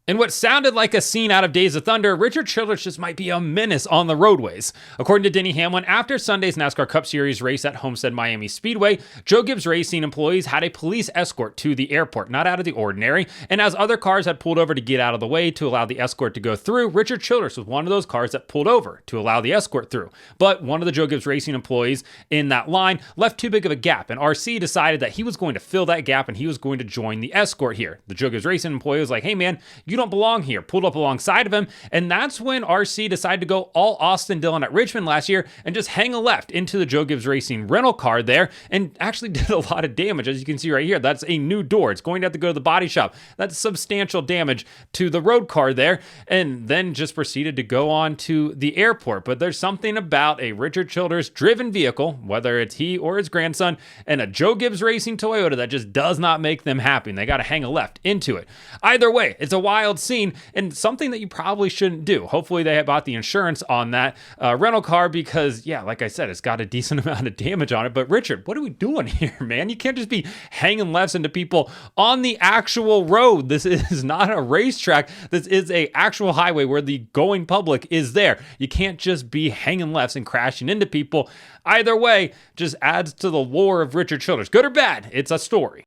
In what sounded like a scene out of Days of Thunder, Richard Childress just might be a menace on the roadways. According to Denny Hamlin, after Sunday's NASCAR Cup Series race at Homestead Miami Speedway, Joe Gibbs Racing employees had a police escort to the airport, not out of the ordinary, and as other cars had pulled over to get out of the way to allow the escort to go through, Richard Childress was one of those cars that pulled over to allow the escort through. But one of the Joe Gibbs Racing employees in that line left too big of a gap, and RC decided that he was going to fill that gap and he was going to join the escort here. The Joe Gibbs Racing employee was like, "Hey man, you don't belong here," pulled up alongside of him, and that's when RC decided to go all Austin Dillon at Richmond last year and just hang a left into the Joe Gibbs Racing rental car there and actually did a lot of damage. As you can see right here, that's a new door. It's going to have to go to the body shop. That's substantial damage to the road car there, and then just proceeded to go on to the airport. But there's something about a Richard Childress driven vehicle, whether it's he or his grandson, and a Joe Gibbs Racing Toyota that just does not make them happy, and they got to hang a left into it. Either way, it's a wild scene and something that you probably shouldn't do. Hopefully they bought the insurance on that rental car because, yeah, like I said, it's got a decent amount of damage on it. But Richard, what are we doing here, man? You can't just be hanging lefts into people on the actual road. This is not a racetrack. This is a actual highway where the going public is there. You can't just be hanging lefts and crashing into people. Either way, just adds to the lore of Richard Childress. Good or bad, it's a story.